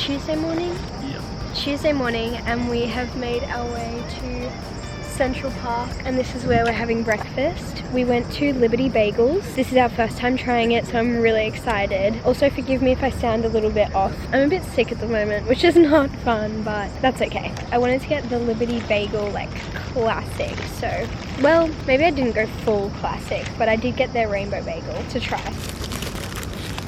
Tuesday morning? Yeah. Tuesday morning, and we have made our way to Central Park, and this is where we're having breakfast. We went to Liberty Bagels. This is our first time trying it, so I'm really excited. Also, forgive me if I sound a little bit off. I'm a bit sick at the moment, which is not fun, but that's okay. I wanted to get the Liberty Bagel, like, classic, so, well, maybe I didn't go full classic, but I did get their rainbow bagel to try.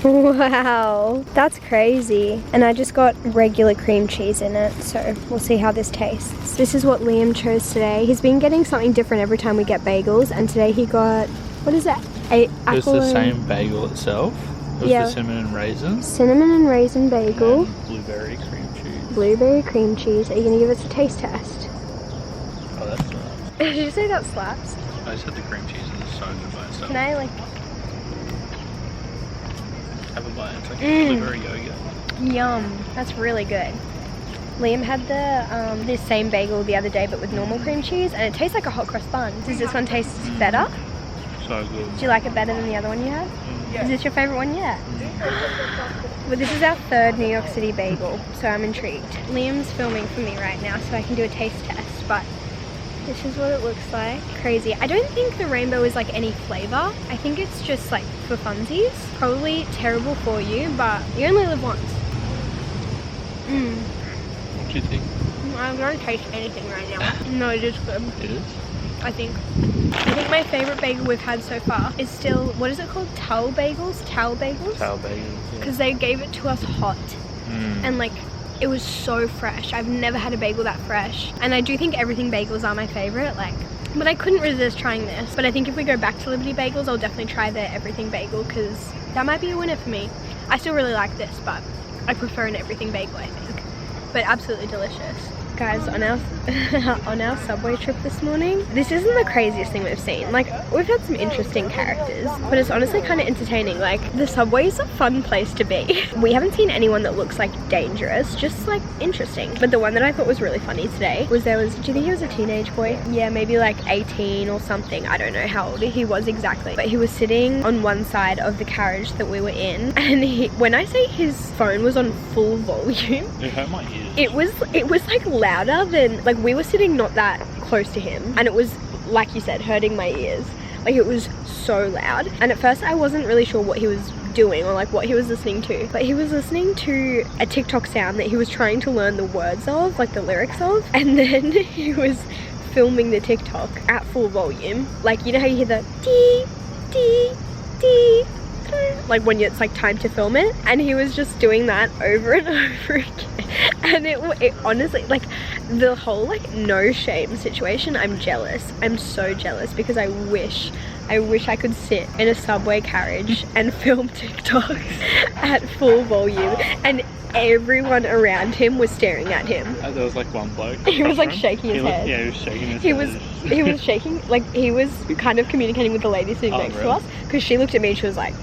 Wow, that's crazy. And I just got regular cream cheese in it, so we'll see how this tastes. This is what Liam chose today. He's been getting something different every time we get bagels, and today he got, what is that? It was the same bagel itself. It was the cinnamon and raisin. Cinnamon and raisin bagel. And blueberry cream cheese. Blueberry cream cheese. Are you gonna give us a taste test? Oh, that's right. Did you say that slaps? I just had the cream cheese and the so good by itself. Can I, like... Have a bite. It's like a blueberry yogurt. Yum. That's really good. Liam had the this same bagel the other day, but with normal cream cheese, and it tastes like a hot cross bun. Does this one taste better? So good. Do you like it better than the other one you had? Is this your favorite one yet? Well, this is our third New York City bagel, so I'm intrigued. Liam's filming for me right now, so I can do a taste test, but this is what it looks like. Crazy. I don't think the rainbow is like any flavor. I think it's just like for funsies. Probably terrible for you, but you only live once. What do you think? I don't taste anything right now. No, it is good. It is? I think my favorite bagel we've had so far is still, what is it called? Towel bagels? Towel bagels? Towel bagels. Because they gave it to us hot. And like, it was so fresh. I've never had a bagel that fresh. And I do think everything bagels are my favorite, like, but I couldn't resist trying this. But I think if we go back to Liberty Bagels, I'll definitely try their everything bagel, because that might be a winner for me. I still really like this, but I prefer an everything bagel, I think. But absolutely delicious. Guys, on our subway trip this morning, this isn't the craziest thing we've seen. Like, we've had some interesting characters, but it's honestly kind of entertaining. Like, the subway is a fun place to be. We haven't seen anyone that looks like dangerous, just like interesting. But the one that I thought was really funny today was do you think he was a teenage boy? Yeah, maybe like 18 or something. I don't know how old he was exactly, but he was sitting on one side of the carriage that we were in, and when I say his phone was on full volume, It hurt my ears. it was like louder than, like, we were sitting not that close to him, and it was, like you said, hurting my ears. Like, it was so loud, and at first I wasn't really sure what he was doing or like what he was listening to, but he was listening to a TikTok sound that he was trying to learn the words of, like the lyrics of, and then he was filming the TikTok at full volume. Like, you know how you hear the dee dee dee, like when it's like time to film it, and he was just doing that over and over again. And it honestly, like, the whole like no shame situation, I'm jealous. I'm so jealous, because I wish I could sit in a subway carriage and film TikToks at full volume, and everyone around him was staring at him. There was like one bloke. He was like shaking his head. Yeah, he was shaking his head. He was shaking, like he was kind of communicating with the lady sitting next to us, because she looked at me and she was like,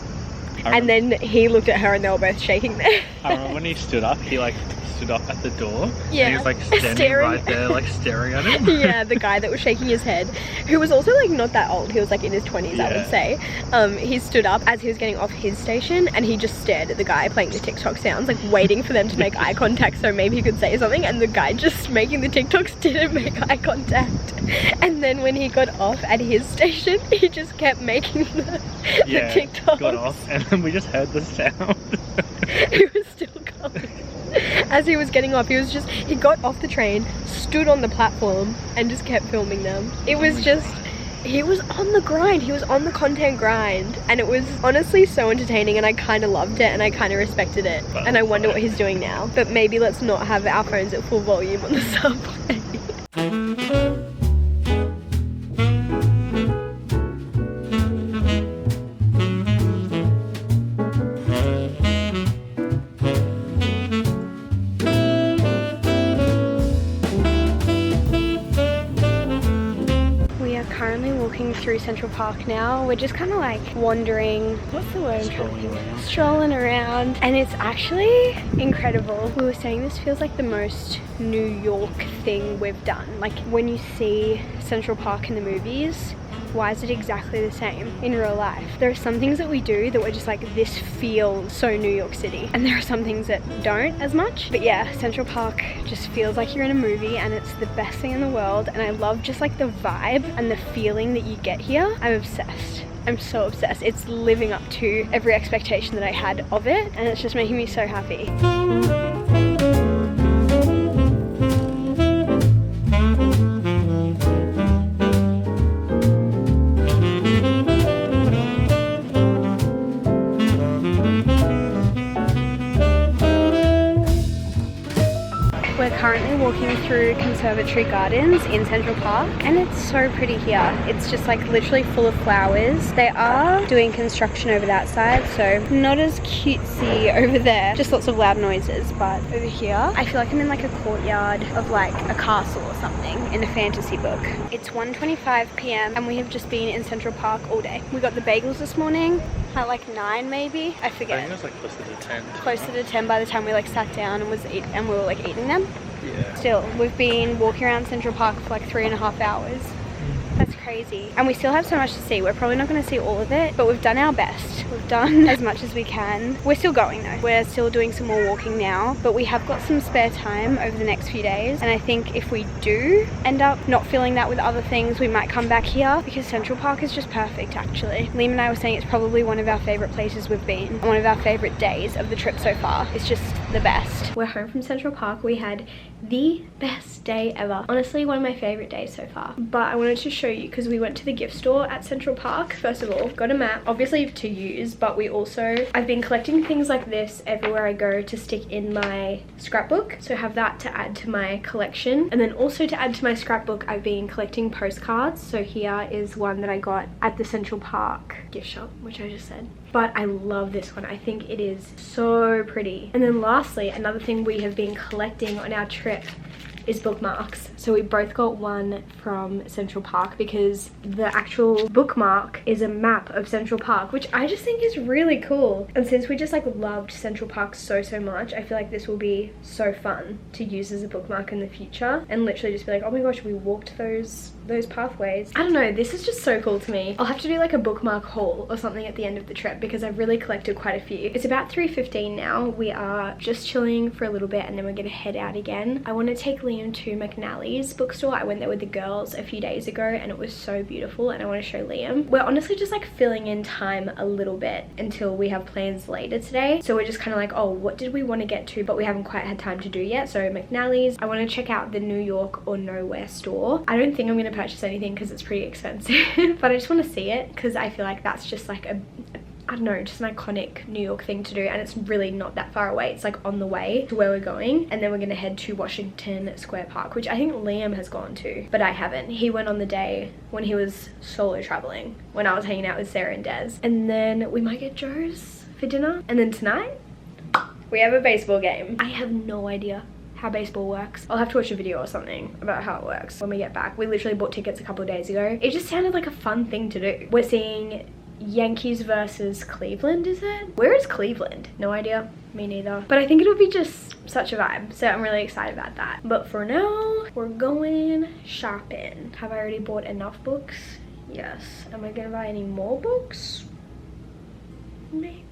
and then he looked at her and they were both shaking there. I remember when he stood up, he like stood up at the door. Yeah. And he was like standing right there, like staring at him. Yeah, the guy that was shaking his head, who was also like not that old. He was like in his 20s, I would say. He stood up as he was getting off his station, and he just stared at the guy playing the TikTok sounds, like waiting for them to make eye contact so maybe he could say something, and the guy just making the TikToks didn't make eye contact. And then when he got off at his station, he just kept making the TikToks. Got off, and then we just heard the sound. He was still going. As he was getting off, he got off the train, stood on the platform, and just kept filming them. It was just, he was on the grind, he was on the content grind, and it was honestly so entertaining, and I kind of loved it, and I kind of respected it, and I wonder what he's doing now. But maybe let's not have our phones at full volume on the subway. Through Central Park now. We're just kind of like wandering, what's the word? Strolling around, and it's actually incredible. We were saying this feels like the most New York thing we've done. Like when you see Central Park in the movies, myself, why is it exactly the same in real life? There are some things that we do that we're just like, this feels so New York City, and there are some things that don't as much. But yeah, Central Park just feels like you're in a movie, and it's the best thing in the world. And I love just like the vibe and the feeling that you get here. I'm obsessed. I'm so obsessed. It's living up to every expectation that I had of it, and it's just making me so happy. We're currently walking through Conservatory Gardens in Central Park, and it's so pretty here. It's just like literally full of flowers. They are doing construction over that side, so not as cutesy over there. Just lots of loud noises, but over here, I feel like I'm in like a courtyard of like a castle or something in a fantasy book. It's 1:25 p.m. and we have just been in Central Park all day. We got the bagels this morning at like 9 maybe, I forget. I think it was like closer to 10. Closer to 10 by the time we like sat down and we were like eating them. Yeah. Still, we've been walking around Central Park for like 3.5 hours. That's crazy. And we still have so much to see. We're probably not going to see all of it, but we've done our best. We've done as much as we can. We're still going though. We're still doing some more walking now, but we have got some spare time over the next few days. And I think if we do end up not filling that with other things, we might come back here, because Central Park is just perfect actually. Liam and I were saying it's probably one of our favorite places we've been, and one of our favorite days of the trip so far. It's just the best. We're home from Central Park. We had the best day ever. Honestly, one of my favorite days so far. But I wanted to show you, because we went to the gift store at Central Park. First of all, got a map, obviously to use, but I've been collecting things like this everywhere I go to stick in my scrapbook. So I have that to add to my collection. And then also to add to my scrapbook, I've been collecting postcards. So here is one that I got at the Central Park gift shop, which I just said. But I love this one. I think it is so pretty. And then lastly, another thing we have been collecting on our trip is bookmarks. So we both got one from Central Park, because the actual bookmark is a map of Central Park, which I just think is really cool. And since we just like loved Central Park so much, I feel like this will be so fun to use as a bookmark in the future, and literally just be like, oh my gosh, we walked those pathways. I don't know, this is just so cool to me. I'll have to do like a bookmark haul or something at the end of the trip, because I've really collected quite a few. It's about 3:15 now. We are just chilling for a little bit, and then we're gonna head out again. I want to take Liam to McNally's bookstore. I went there with the girls a few days ago, and it was so beautiful, and I want to show Liam. We're honestly just like filling in time a little bit until we have plans later today. So we're just kind of like, oh, what did we want to get to, but we haven't quite had time to do yet. So McNally's. I want to check out the New York or Nowhere store. I don't think I'm going to purchase anything because it's pretty expensive, but I just want to see it, because I feel like that's just like I don't know, just an iconic New York thing to do, and it's really not that far away. It's like on the way to where we're going, and then we're gonna head to Washington Square Park, which I think Liam has gone to, but I haven't. He went on the day when he was solo traveling, when I was hanging out with Sarah and Des. And then we might get Joe's for dinner, and then tonight we have a baseball game. I have no idea how baseball works. I'll have to watch a video or something about how it works when we get back. We literally bought tickets a couple of days ago. It just sounded like a fun thing to do. We're seeing Yankees versus Cleveland, is it? Where is Cleveland? No idea. Me neither. But I think it'll be just such a vibe. So I'm really excited about that. But for now, we're going shopping. Have I already bought enough books? Yes. Am I gonna buy any more books? Maybe.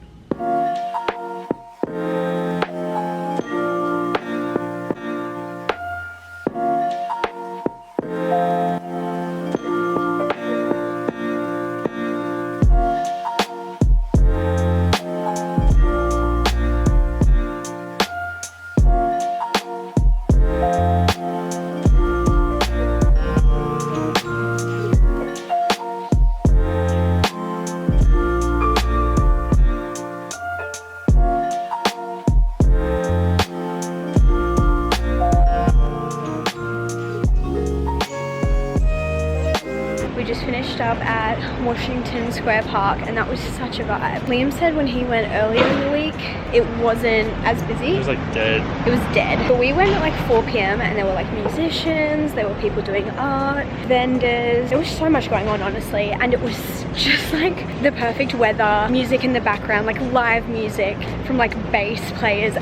Up at Washington Square Park, and that was such a vibe. Liam said when he went earlier in the week it wasn't as busy. It was like dead. It was dead. But we went at like 4 p.m. and there were like musicians, there were people doing art, vendors. There was so much going on, honestly, and it was just like the perfect weather, music in the background, like live music from like bass players.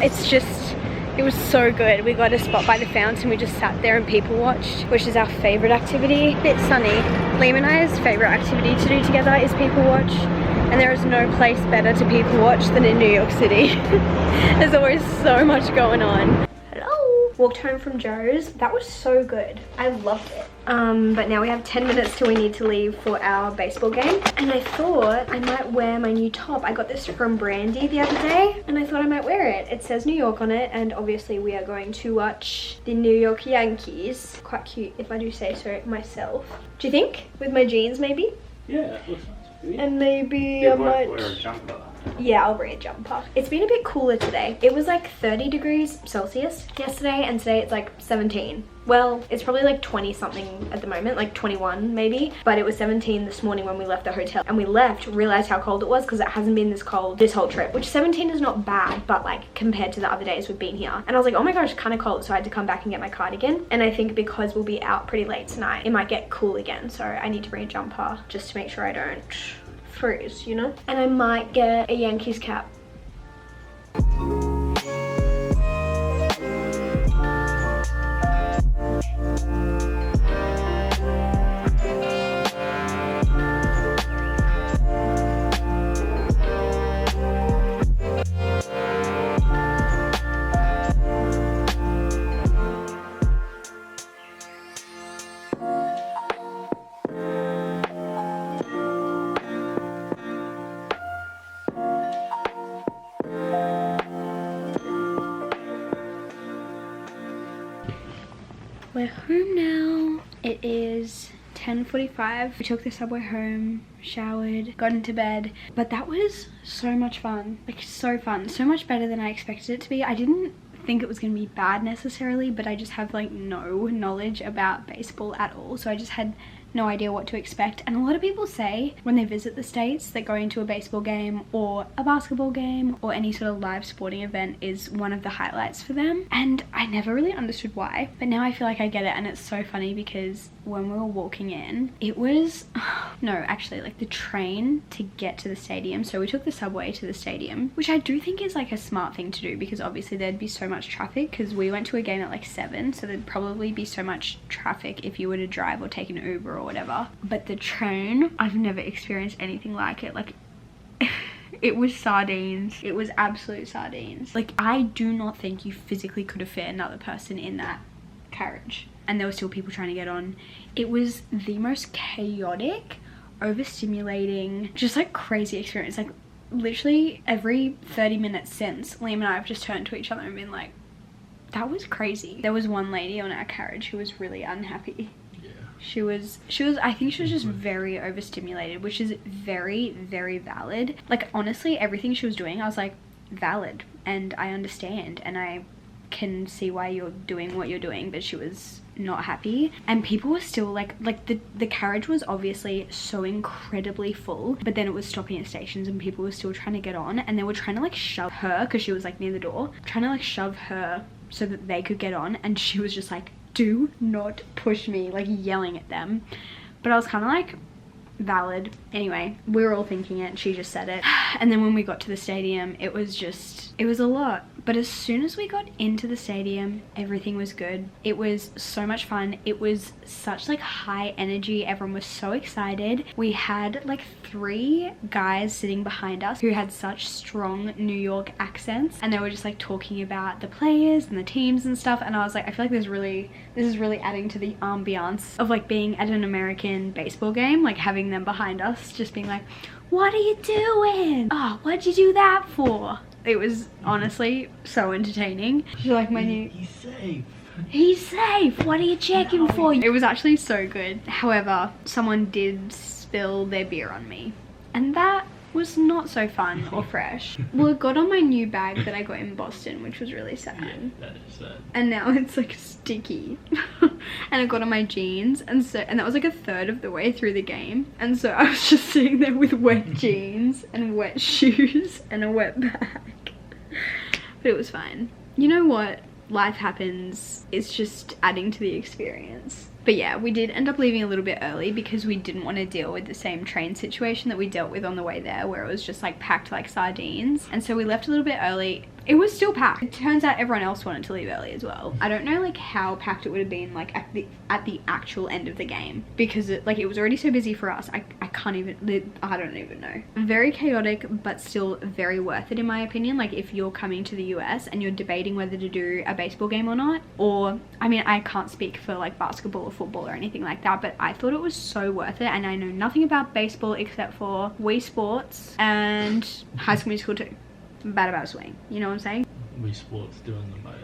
It was so good. We got a spot by the fountain. We just sat there and people watched, which is our favorite activity. A bit sunny, Liam and I's favourite activity to do together is people watch, and there is no place better to people watch than in New York City. There's always so much going on. Hello! Walked home from Joe's. That was so good. I loved it. But now we have 10 minutes till we need to leave for our baseball game. And I thought I might wear my new top. I got this from Brandy the other day, and I thought I might wear it. It says New York on it, and obviously we are going to watch the New York Yankees. Quite cute, if I do say so myself. Do you think? With my jeans, maybe? Yeah, that looks nice. And maybe You I might might... wear a jumper. Yeah, I'll wear a jumper. It's been a bit cooler today. It was like 30 degrees Celsius yesterday, and today it's like 17. Well, it's probably like 20 something at the moment, like 21 maybe, but it was 17 this morning when we left the hotel. And we left, realized how cold it was because it hasn't been this cold this whole trip, which 17 is not bad, but like compared to the other days we've been here. And I was like, oh my gosh, kind of cold, so I had to come back and get my cardigan. And I think because we'll be out pretty late tonight, it might get cool again, so I need to bring a jumper just to make sure I don't freeze, you know? And I might get a Yankees cap. We're home now. It is 10:45. We took the subway home, showered, got into bed, but that was so much fun. Like, so fun. So much better than I expected it to be. I didn't think it was going to be bad necessarily, but I just have like no knowledge about baseball at all, so I just had no idea what to expect. And a lot of people say when they visit the States that going to a baseball game or a basketball game or any sort of live sporting event is one of the highlights for them, and I never really understood why, but now I feel like I get it. And it's so funny because when we were walking in, it was no, actually, like the train to get to the stadium, so we took the subway to the stadium, which I do think is like a smart thing to do because obviously there'd be so much traffic because we went to a game at like 7, so there'd probably be so much traffic if you were to drive or take an Uber or whatever. But the train, I've never experienced anything like it. Like it was sardines. It was absolute sardines. Like, I do not think you physically could have fit another person in that carriage, and there were still people trying to get on. It was the most chaotic, overstimulating, just like crazy experience. Like literally every 30 minutes since, Liam and I have just turned to each other and been like, that was crazy. There was one lady on our carriage who was really unhappy. She was I think she was just very overstimulated, which is very, very valid. Like, honestly, everything she was doing, I was like, valid, and I understand, and I can see why you're doing what you're doing, but she was not happy. And people were still like the carriage was obviously so incredibly full, but then it was stopping at stations and people were still trying to get on, and they were trying to like shove her, because she was like near the door, trying to like shove her so that they could get on, and she was just like, do not push me, like yelling at them. But I was kind of like, valid. Anyway, we were all thinking it, she just said it. And then when we got to the stadium, it was a lot. But as soon as we got into the stadium, everything was good. It was so much fun. It was such like high energy. Everyone was so excited. We had like 3 guys sitting behind us who had such strong New York accents, and they were just like talking about the players and the teams and stuff. And I was like, I feel like this is really adding to the ambiance of like being at an American baseball game, like having them behind us just being like, what are you doing? Oh, what'd you do that for? It was honestly so entertaining. She's like, He's safe. He's safe. What are you checking for? It was actually so good. However, someone did spill their beer on me, and that was not so fun or fresh. Well, it got on my new bag that I got in Boston, which was really sad. Yeah, that is sad. And now it's like sticky. And it got on my jeans, and that was like a third of the way through the game. And so I was just sitting there with wet jeans and wet shoes and a wet bag. But it was fine. You know what? Life happens. It's just adding to the experience. But yeah, we did end up leaving a little bit early because we didn't want to deal with the same train situation that we dealt with on the way there, where it was just like packed like sardines. And so we left a little bit early. It was still packed. It turns out everyone else wanted to leave early as well. I don't know like how packed it would have been like at the actual end of the game, because it was already so busy for us. I can't even, I don't even know. Very chaotic, but still very worth it in my opinion. Like if you're coming to the US and you're debating whether to do a baseball game or not, or I mean I can't speak for like basketball or football or anything like that, but I thought it was so worth it. And I know nothing about baseball except for Wii Sports and High School Musical 2. Bad about a swing, you know what I'm saying? Wii Sports doing the most.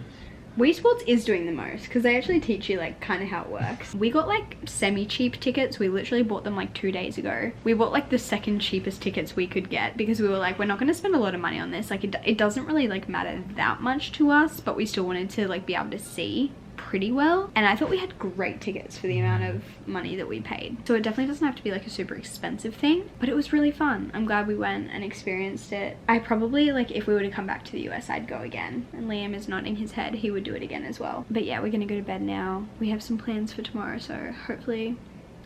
Wii Sports is doing the most because they actually teach you like kind of how it works. We got like semi-cheap tickets. We literally bought them like 2 days ago. We bought like the second cheapest tickets we could get because we were like, we're not going to spend a lot of money on this. Like it doesn't really like matter that much to us, but we still wanted to like be able to see pretty well. And I thought we had great tickets for the amount of money that we paid. So it definitely doesn't have to be like a super expensive thing, but it was really fun. I'm glad we went and experienced it. I probably, like if we were to come back to the US, I'd go again. And Liam is nodding his head, he would do it again as well. But yeah, we're gonna go to bed now. We have some plans for tomorrow, so hopefully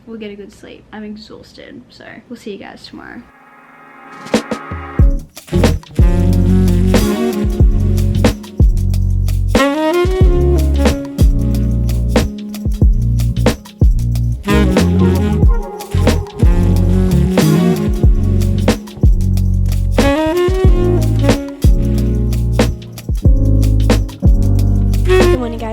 we'll get a good sleep. I'm exhausted, so we'll see you guys tomorrow.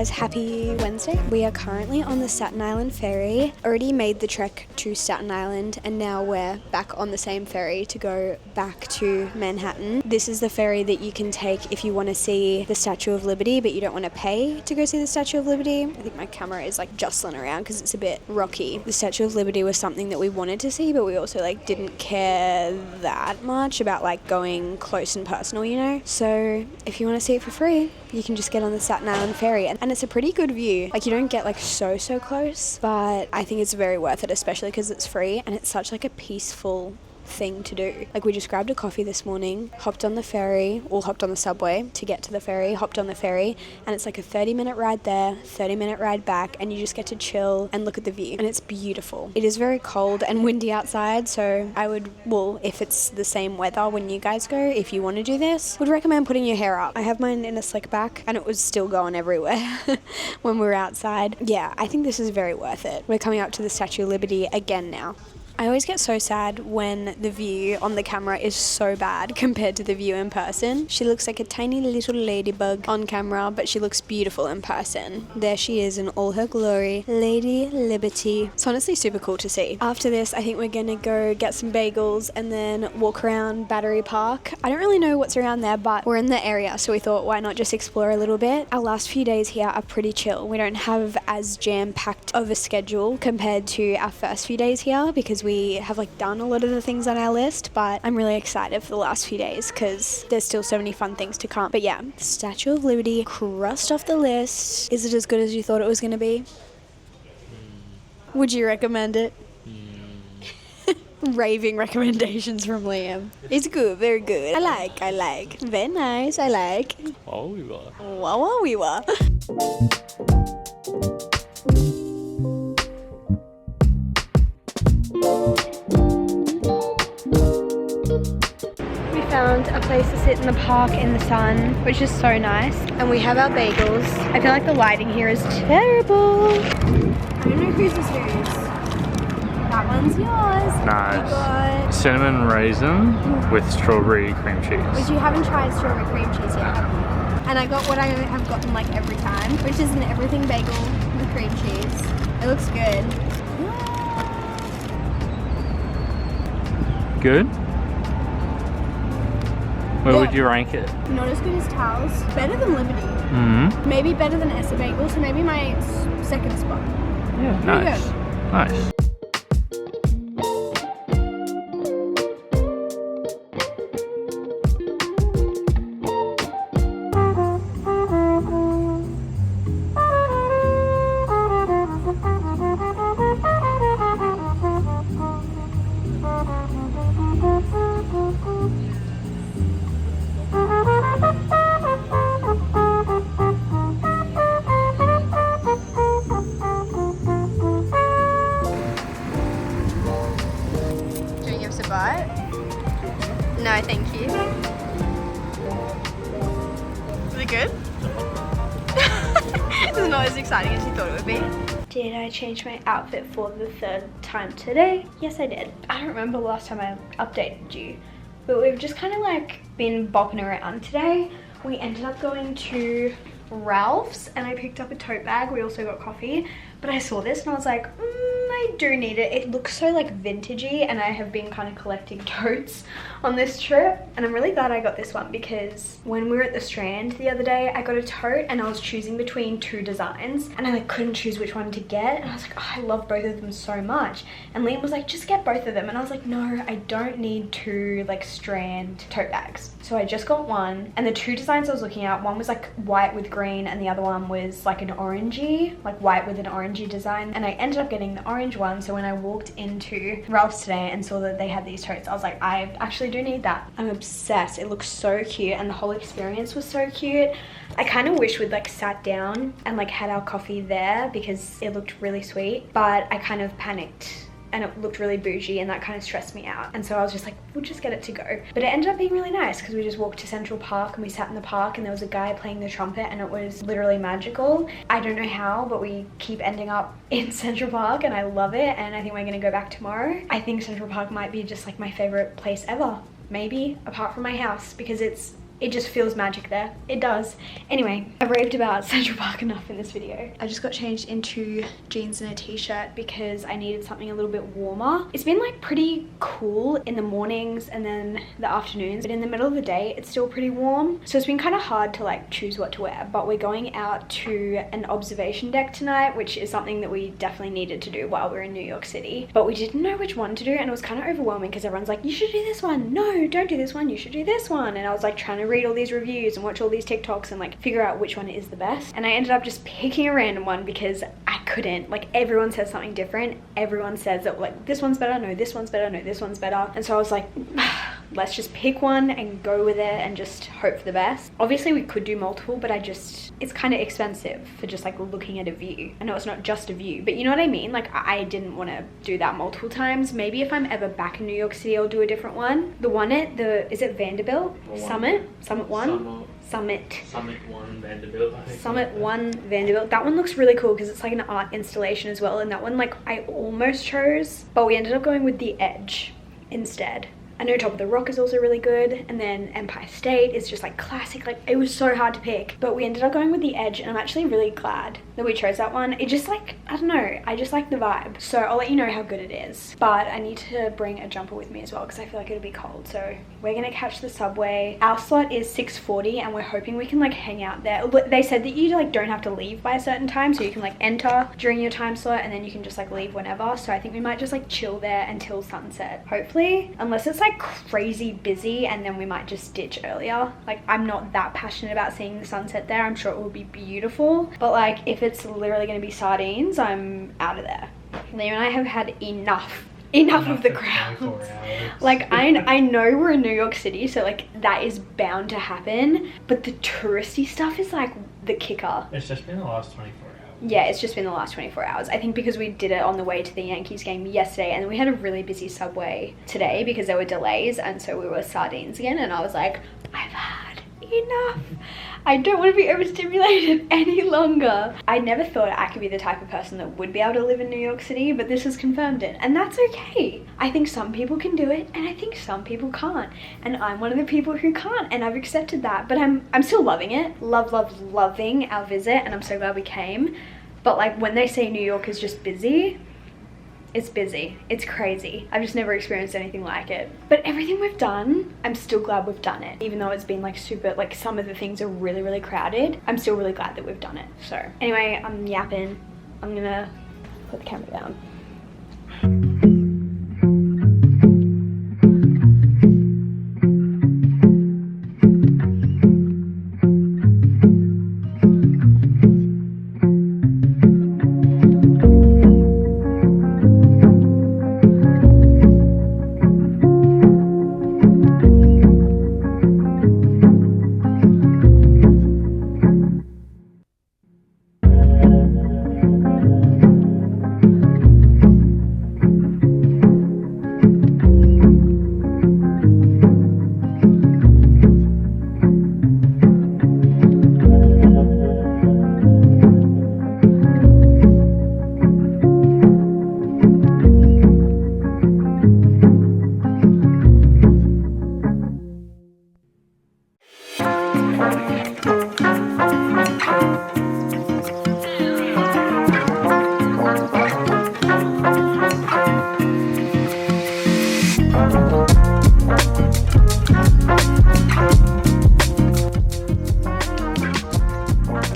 Happy Wednesday. We are currently on the Staten Island ferry. Already made the trek to Staten Island and now we're back on the same ferry to go back to Manhattan. This is the ferry that you can take if you want to see the Statue of Liberty but you don't want to pay to go see the Statue of Liberty. I think my camera is like jostling around because it's a bit rocky. The Statue of Liberty was something that we wanted to see, but we also like didn't care that much about like going close and personal, you know? So if you want to see it for free, you can just get on the Staten Island ferry, and it's a pretty good view. Like you don't get like so close, but I think it's very worth it, especially because it's free and it's such like a peaceful thing to do. Like we just grabbed a coffee this morning, hopped on the ferry, or hopped on the subway to get to the ferry, hopped on the ferry, and it's like a 30-minute ride there, 30-minute ride back, and you just get to chill and look at the view, and it's beautiful. It is very cold and windy outside, so I would, well, if it's the same weather when you guys go, if you want to do this, would recommend putting your hair up. I have mine in a slick back and it was still going everywhere when we were outside. Yeah, I think this is very worth it. We're coming up to the Statue of Liberty again now. I always get so sad when the view on the camera is so bad compared to the view in person. She looks like a tiny little ladybug on camera, but she looks beautiful in person. There she is in all her glory, Lady Liberty. It's honestly super cool to see. After this, I think we're gonna go get some bagels and then walk around Battery Park. I don't really know what's around there, but we're in the area, so we thought why not just explore a little bit. Our last few days here are pretty chill. We don't have as jam-packed of a schedule compared to our first few days here because we have like done a lot of the things on our list, but I'm really excited for the last few days because there's still so many fun things to come. But yeah, Statue of Liberty crossed off the list. Is it as good as you thought it was going to be? Would you recommend it? Raving recommendations from Liam. It's good, very good. I like. Very nice, I like. Wow, we were. Wow, we were. We found a place to sit in the park in the sun, which is so nice. And we have our bagels. I feel like the lighting here is terrible. I don't know whose this is. That one's yours. Nice. We got Cinnamon raisin with strawberry cream cheese. which you haven't tried strawberry cream cheese yet, have you? And I got what I have gotten like every time, which is an everything bagel with cream cheese. It looks good. Good? Where would you rank it? Not as good as Tal's. Better than Liberty. Mm-hmm. Maybe better than Essa Bagel, so maybe my second spot. Yeah, nice. Nice. it good? It's not as exciting as you thought it would be. Did I change my outfit for the third time today? Yes, I did. I don't remember the last time I updated you, but we've just kind of like been bopping around today. We ended up going to Ralph's and I picked up a tote bag. We also got coffee, but I saw this and I was like, I do need it. It looks so like vintagey, and I have been kind of collecting totes on this trip, and I'm really glad I got this one because when we were at the Strand the other day, I got a tote and I was choosing between two designs and I like couldn't choose which one to get, and I was like, oh, I love both of them so much, and Liam was like, just get both of them, and I was like, no, I don't need two like Strand tote bags. So I just got one, and the two designs I was looking at, one was like white with green and the other one was like an orangey, like white with an orangey design, and I ended up getting the orange one. So when I walked into Ralph's today and saw that they had these totes, I was like, I actually do need that. I'm obsessed. It looks so cute and the whole experience was so cute. I kind of wish we'd like sat down and like had our coffee there because it looked really sweet, but I kind of panicked and it looked really bougie and that kind of stressed me out, and so I was just like, we'll just get it to go. But it ended up being really nice because we just walked to Central Park and we sat in the park and there was a guy playing the trumpet and it was literally magical. I don't know how, but we keep ending up in Central Park and I love it, and I think we're gonna go back tomorrow. I think Central Park might be just like my favorite place ever, maybe apart from my house, because it just feels magic there. It does. Anyway, I've raved about Central Park enough in this video. I just got changed into jeans and a t-shirt because I needed something a little bit warmer. It's been like pretty cool in the mornings and then the afternoons, but in the middle of the day, it's still pretty warm. So it's been kind of hard to like choose what to wear, but we're going out to an observation deck tonight, which is something that we definitely needed to do while we were in New York City, but we didn't know which one to do, and it was kind of overwhelming because everyone's like, you should do this one. No, don't do this one. You should do this one. And I was like trying to read all these reviews and watch all these TikToks and like figure out which one is the best, and I ended up just picking a random one because I couldn't, like, everyone says something different. Everyone says that like this one's better, no this one's better, no this one's better, and so I was like, let's just pick one and go with it and just hope for the best. Obviously we could do multiple, but it's kind of expensive for just like looking at a view. I know it's not just a view, but you know what I mean? Like I didn't want to do that multiple times. Maybe if I'm ever back in New York City, I'll do a different one. The one at is it Vanderbilt? Summit 1? Summit 1 Vanderbilt, I think. Summit 1 Vanderbilt. That one looks really cool because it's like an art installation as well, and that one like I almost chose, but we ended up going with the Edge instead. I know Top of the Rock is also really good, and then Empire State is just like classic. Like it was so hard to pick, but we ended up going with the Edge, and I'm actually really glad that we chose that one. It just like, I don't know, I just like the vibe. So I'll let you know how good it is, but I need to bring a jumper with me as well because I feel like it'll be cold. So we're gonna catch the subway. Our slot is 6:40 and we're hoping we can like hang out there. They said that you like don't have to leave by a certain time, so you can like enter during your time slot and then you can just like leave whenever. So I think we might just like chill there until sunset, hopefully, unless it's like crazy busy, and then we might just ditch earlier. Like I'm not that passionate about seeing the sunset there. I'm sure it will be beautiful, but like if it's literally going to be sardines, I'm out of there. Liam and I have had enough of the crowds. Like I know we're in New York City, so like that is bound to happen, but the touristy stuff is like the kicker. It's just been the last 24 hours. Yeah, it's just been the last 24 hours. I think because we did it on the way to the Yankees game yesterday, and then we had a really busy subway today because there were delays, and so we were sardines again, and I was like, I've had enough. I don't want to be overstimulated any longer. I never thought I could be the type of person that would be able to live in New York City, but this has confirmed it, and that's okay. I think some people can do it, and I think some people can't, and I'm one of the people who can't, and I've accepted that, but I'm still loving it. Loving our visit, and I'm so glad we came. But like when they say New York is just busy, it's busy. It's crazy. I've just never experienced anything like it. But everything we've done, I'm still glad we've done it. Even though it's been like super, like some of the things are really, really crowded, I'm still really glad that we've done it. So anyway, I'm yapping. I'm gonna put the camera down. Good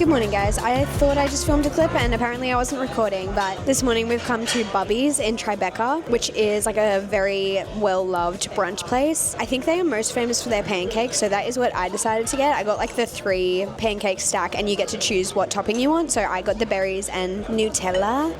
morning, guys. I thought I just filmed a clip and apparently I wasn't recording, but this morning we've come to Bubby's in Tribeca, which is like a very well-loved brunch place. I think they are most famous for their pancakes, so that is what I decided to get. I got like the 3 pancake stack and you get to choose what topping you want. So I got the berries and Nutella,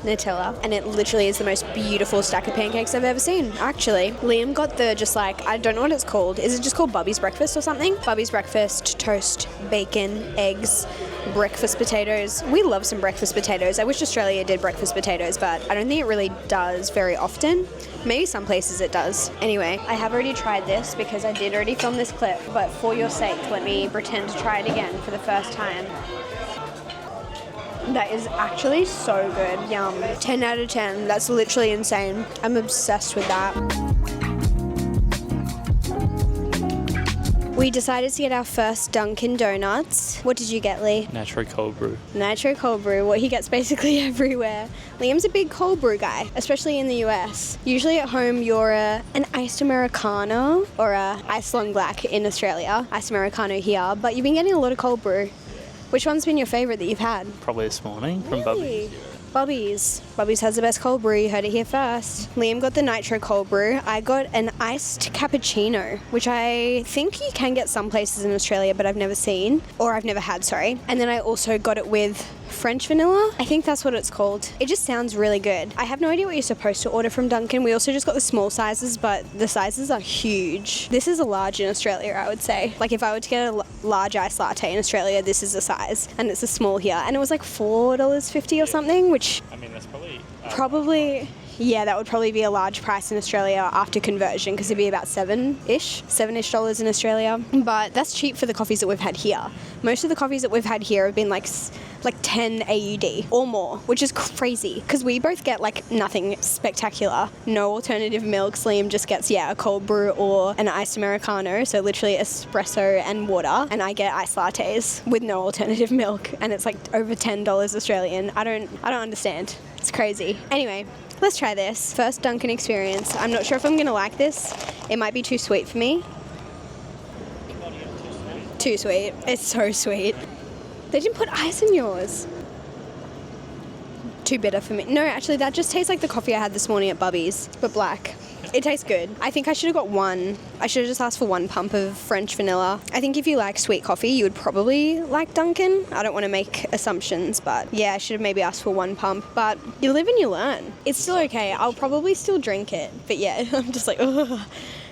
and it literally is the most beautiful stack of pancakes I've ever seen, actually. Liam got the just like, I don't know what it's called. Is it just called Bubby's Breakfast or something? Bubby's Breakfast, toast, bacon, eggs, breakfast potatoes. We love some breakfast potatoes. I wish Australia did breakfast potatoes, but I don't think it really does very often. Maybe some places it does. Anyway, I have already tried this because I did already film this clip, but for your sake, let me pretend to try it again for the first time. That is actually so good. Yum. 10 out of 10. That's literally insane. I'm obsessed with that. We decided to get our first Dunkin' Donuts. What did you get, Lee? Nitro cold brew. Nitro cold brew, what he gets basically everywhere. Liam's a big cold brew guy, especially in the US. Usually at home you're an iced Americano or a iced long black in Australia. Iced Americano here, but you've been getting a lot of cold brew. Which one's been your favourite that you've had? Probably this morning from Really? Bubby's. Bubby's has the best cold brew. You heard it here first. Liam got the nitro cold brew. I got an iced cappuccino, which I think you can get some places in Australia, but I've never seen, or I've never had, sorry. And then I also got it with French vanilla. I think that's what it's called. It just sounds really good. I have no idea what you're supposed to order from Dunkin'. We also just got the small sizes, but the sizes are huge. This is a large in Australia, I would say. Like if I were to get a large iced latte in Australia, this is the size, and it's a small here. And it was like $4.50 or something, which I mean, that's probably, yeah, that would probably be a large price in Australia after conversion because it'd be about $7-ish in Australia. But that's cheap for the coffees that we've had here. Most of the coffees that we've had here have been like 10 AUD or more, which is crazy because we both get like nothing spectacular. No alternative milks. Liam just gets, a cold brew or an iced Americano, so literally espresso and water, and I get iced lattes with no alternative milk, and it's like over $10 Australian. I don't understand. It's crazy. Anyway, let's try this. First Dunkin' experience. I'm not sure if I'm gonna like this. It might be too sweet for me. Too sweet. It's so sweet. They didn't put ice in yours. Too bitter for me. No, actually that just tastes like the coffee I had this morning at Bubby's, but black. It tastes good. I think I should have got one. I should have just asked for 1 pump of French vanilla. I think if you like sweet coffee, you would probably like Dunkin'. I don't want to make assumptions, but yeah, I should have maybe asked for 1 pump. But you live and you learn. It's still okay. I'll probably still drink it. But yeah, I'm just like, ugh.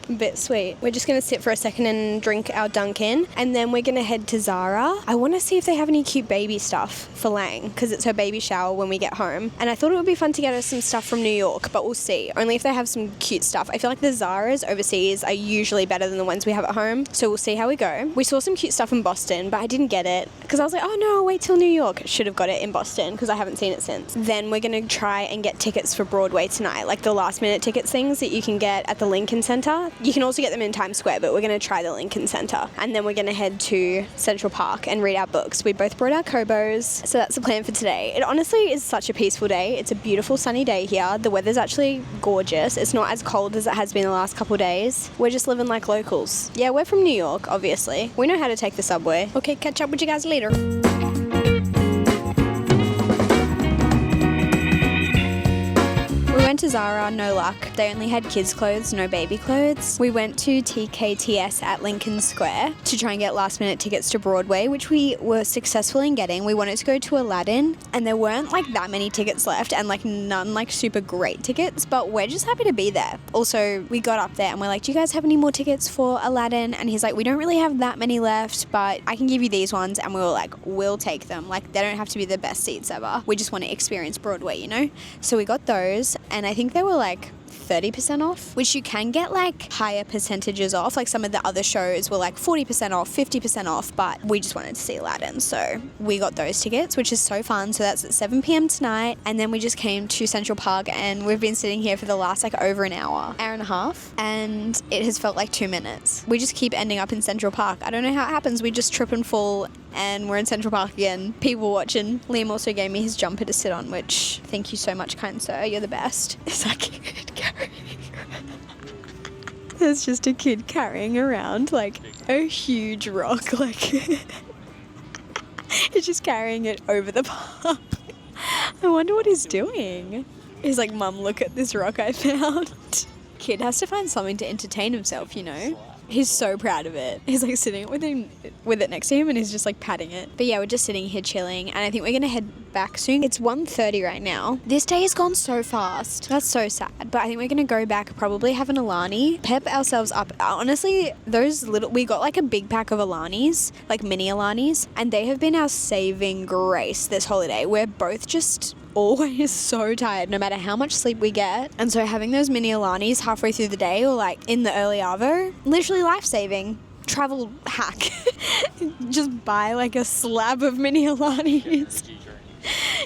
A bit sweet. We're just going to sit for a second and drink our Dunkin', and then we're going to head to Zara. I want to see if they have any cute baby stuff for Lang because it's her baby shower when we get home, and I thought it would be fun to get her some stuff from New York, but we'll see. Only if they have some cute stuff. I feel like the Zaras overseas are usually better than the ones we have at home, so we'll see how we go. We saw some cute stuff in Boston, but I didn't get it because I was like, oh no, I'll wait till New York. Should have got it in Boston because I haven't seen it since. Then we're going to try and get tickets for Broadway tonight, like the last minute tickets things that you can get at the Lincoln Center. You can also get them in Times Square, but we're going to try the Lincoln Center. And then we're going to head to Central Park and read our books. We both brought our Kobos, so that's the plan for today. It honestly is such a peaceful day. It's a beautiful sunny day here. The weather's actually gorgeous. It's not as cold as it has been the last couple of days. We're just living like locals. Yeah, we're from New York, obviously. We know how to take the subway. Okay, catch up with you guys later. We went to Zara, no luck. They only had kids' clothes, no baby clothes. We went to TKTS at Lincoln Square to try and get last minute tickets to Broadway, which we were successful in getting. We wanted to go to Aladdin, and there weren't like that many tickets left, and like none like super great tickets, but we're just happy to be there. Also, we got up there and we're like, do you guys have any more tickets for Aladdin? And he's like, we don't really have that many left, but I can give you these ones. And we were like, we'll take them. Like, they don't have to be the best seats ever. We just want to experience Broadway, you know? So we got those, and I think they were like 30% off, which you can get like higher percentages off. Like some of the other shows were like 40% off, 50% off, but we just wanted to see Aladdin. So we got those tickets, which is so fun. So that's at 7 p.m. tonight. And then we just came to Central Park and we've been sitting here for the last like over an hour and a half. And it has felt like 2 minutes. We just keep ending up in Central Park. I don't know how it happens. We just trip and fall and we're in Central Park again. People watching. Liam also gave me his jumper to sit on, which thank you so much, kind sir. You're the best. It's like a kid carrying. There's just a kid carrying around like a huge rock. Like he's just carrying it over the park. I wonder what he's doing. He's like, Mum, look at this rock I found. Kid has to find something to entertain himself, you know. He's so proud of it. He's like sitting with it next to him and he's just like patting it. But yeah, we're just sitting here chilling and I think we're going to head back soon. It's 1:30 right now. This day has gone so fast. That's so sad. But I think we're going to go back, probably have an Alani, pep ourselves up. Honestly, we got like a big pack of Alanis, like mini Alanis, and they have been our saving grace this holiday. We're both just always so tired no matter how much sleep we get, and so having those mini Alanis halfway through the day or like in the early arvo, literally life-saving. Travel hack. Just buy like a slab of mini Alanis.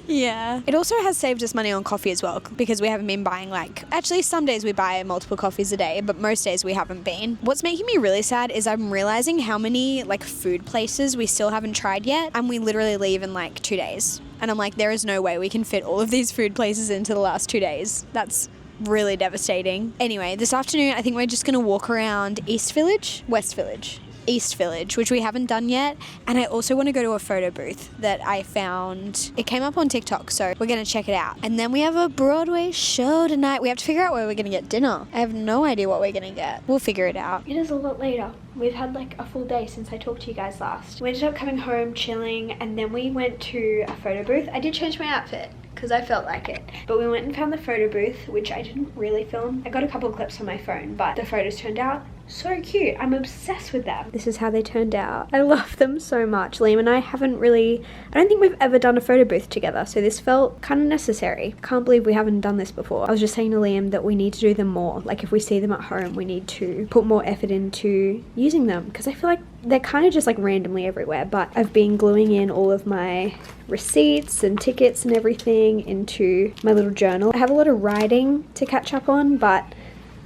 Yeah. It also has saved us money on coffee as well because we haven't been buying actually some days we buy multiple coffees a day, but most days we haven't been. What's making me really sad is I'm realizing how many food places we still haven't tried yet, and we literally leave in 2 days. And I'm like, there is no way we can fit all of these food places into the last 2 days. That's really devastating. Anyway, this afternoon I think we're just going to walk around East Village, which we haven't done yet. And I also want to go to a photo booth that I found. It came up on TikTok, so we're going to check it out. And then we have a Broadway show tonight. We have to figure out where we're going to get dinner. I have no idea what we're going to get. We'll figure it out. It is a lot later. We've had a full day since I talked to you guys last. We ended up coming home, chilling, and then we went to a photo booth. I did change my outfit because I felt like it. But we went and found the photo booth, which I didn't really film. I got a couple of clips on my phone, but the photos turned out so cute. I'm obsessed with them. This is how they turned out. I love them so much. Liam and I I don't think we've ever done a photo booth together, so this felt kind of necessary. Can't believe we haven't done this before. I was just saying to Liam that we need to do them more. If we see them at home, we need to put more effort into using them because I feel like they're kind of just randomly everywhere. But I've been gluing in all of my receipts and tickets and everything into my little journal. I have a lot of writing to catch up on, but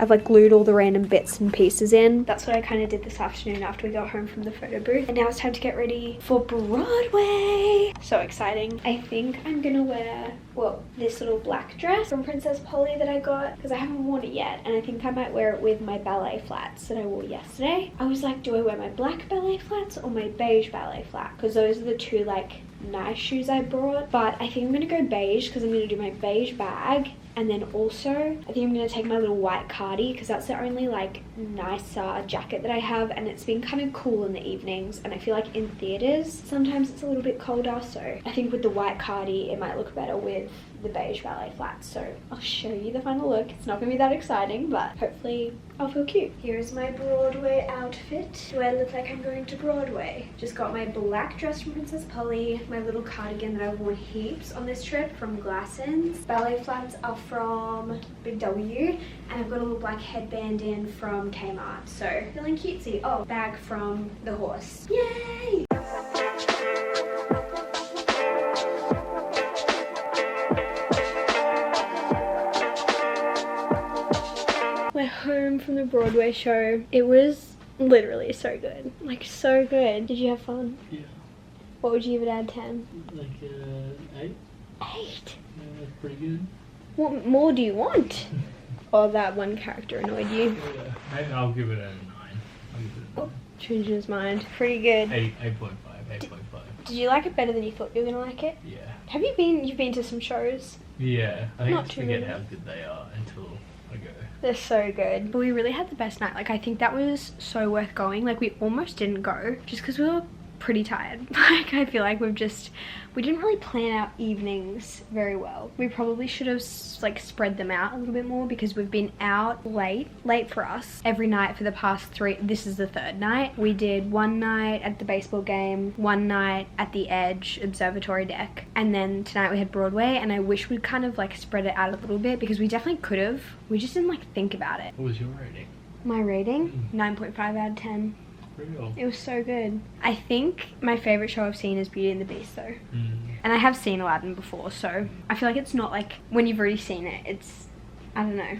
I've glued all the random bits and pieces in. That's what I kind of did this afternoon after we got home from the photo booth. And now it's time to get ready for Broadway. So exciting. I think I'm gonna wear, this little black dress from Princess Polly that I got because I haven't worn it yet. And I think I might wear it with my ballet flats that I wore yesterday. I was like, do I wear my black ballet flats or my beige ballet flat? Because those are the two nice shoes I brought. But I think I'm gonna go beige because I'm gonna do my beige bag. And then also, I think I'm going to take my little white cardi because that's the only nicer jacket that I have, and it's been kind of cool in the evenings, and I feel like in theatres sometimes it's a little bit colder, so I think with the white cardi it might look better with the beige ballet flats. So I'll show you the final look. It's not going to be that exciting, but hopefully I'll feel cute. Here's my Broadway outfit. Do I look like I'm going to Broadway? Just got my black dress from Princess Polly, my little cardigan that I've worn heaps on this trip from Glassons. Ballet flats are from Big W, and I've got a little black headband in from Kmart. So feeling cutesy. Oh, bag from the horse. Yay! We're home from the Broadway show. It was literally so good. So good. Did you have fun? Yeah. What would you give it out of 10? 8. 8? Yeah, that's pretty good. What more do you want? Or that one character annoyed you? Yeah, maybe I'll give it a 9. Oh, changing his mind. Pretty good. 8.5. Did you like it better than you thought you were gonna like it? Yeah. You've been to some shows? Yeah. I think Not I too forget many. how good they are until I go. They're so good. But we really had the best night. I think that was so worth going. We almost didn't go just because we were pretty tired. Like, I feel like we didn't really plan our evenings very well. We probably should have like spread them out a little bit more, because we've been out late for us every night for the past 3, this is the 3rd night. We did one night at the baseball game, one night at the Edge Observatory deck, and then tonight we had Broadway, and I wish we'd kind of like spread it out a little bit, because we definitely could have. We just didn't like think about it. What was your rating? My rating? 9.5 out of 10. Real. It was so good. I think my favorite show I've seen is Beauty and the Beast though. And I have seen Aladdin before, so I feel like it's not like when you've already seen it, it's, I don't know.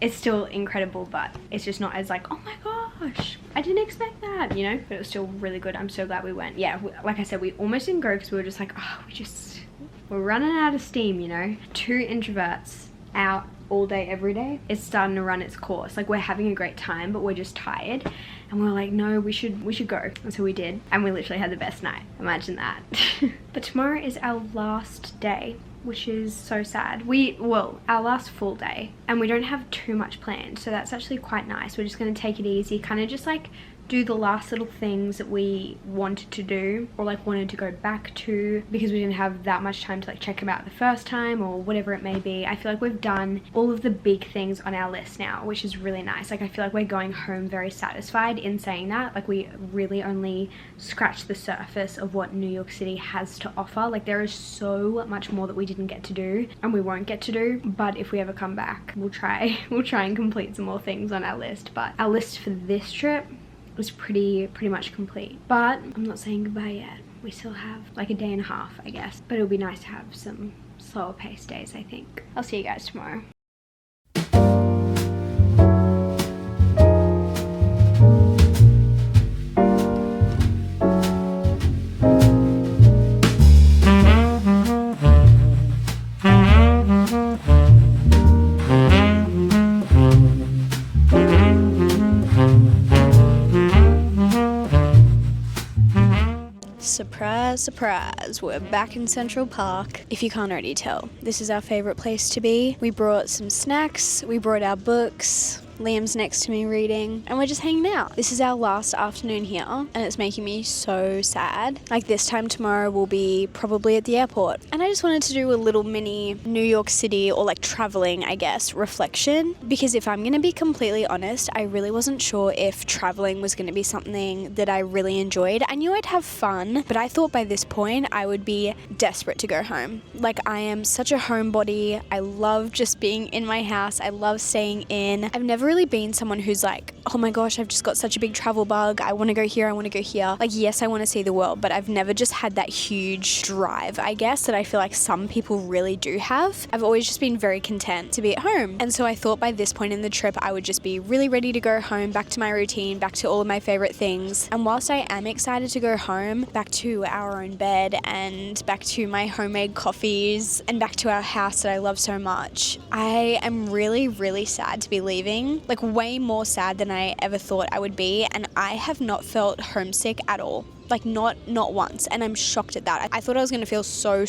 It's still incredible, but it's just not as like, oh my gosh, I didn't expect that, you know? But it was still really good. I'm so glad we went. Yeah, like I said, we almost didn't go because we were just like, oh, we're running out of steam, you know? 2 introverts out all day every day, it's starting to run its course. Like, we're having a great time, but we're just tired, and we're like, no, we should go. And so we did, and we literally had the best night. Imagine that. But tomorrow is our last day, which is so sad. Our last full day, and we don't have too much planned, so that's actually quite nice. We're just gonna take it easy, kind of just like do the last little things that we wanted to do, or like wanted to go back to, because we didn't have that much time to like check them out the first time, or whatever it may be. I feel like we've done all of the big things on our list now, which is really nice. Like, I feel like we're going home very satisfied in saying that. Like, we really only scratched the surface of what New York City has to offer. Like, there is so much more that we didn't get to do, and we won't get to do, but if we ever come back, we'll try and complete some more things on our list. But our list for this trip was pretty much complete, but I'm not saying goodbye yet. We still have like a day and a half, I guess, but it'll be nice to have some slower paced days, I think. I'll see you guys tomorrow. Surprise, surprise, we're back in Central Park. If you can't already tell, this is our favourite place to be. We brought some snacks, we brought our books, Liam's next to me reading, and we're just hanging out. This is our last afternoon here, and it's making me so sad. Like, this time tomorrow we'll be probably at the airport, and I just wanted to do a little mini New York City, or like traveling, I guess, reflection, because if I'm going to be completely honest, I really wasn't sure if traveling was going to be something that I really enjoyed. I knew I'd have fun, but I thought by this point I would be desperate to go home. Like, I am such a homebody. I love just being in my house. I love staying in. I've never really been someone who's like, oh my gosh, I've just got such a big travel bug. I want to go here, I want to go here. Like, yes, I want to see the world, but I've never just had that huge drive, I guess, that I feel like some people really do have. I've always just been very content to be at home. And so I thought by this point in the trip, I would just be really ready to go home, back to my routine, back to all of my favorite things. And whilst I am excited to go home, back to our own bed and back to my homemade coffees and back to our house that I love so much, I am really, really sad to be leaving. Like, way more sad than I ever thought I would be, and I have not felt homesick at all. Like, not once, and I'm shocked at that. I thought I was going to feel so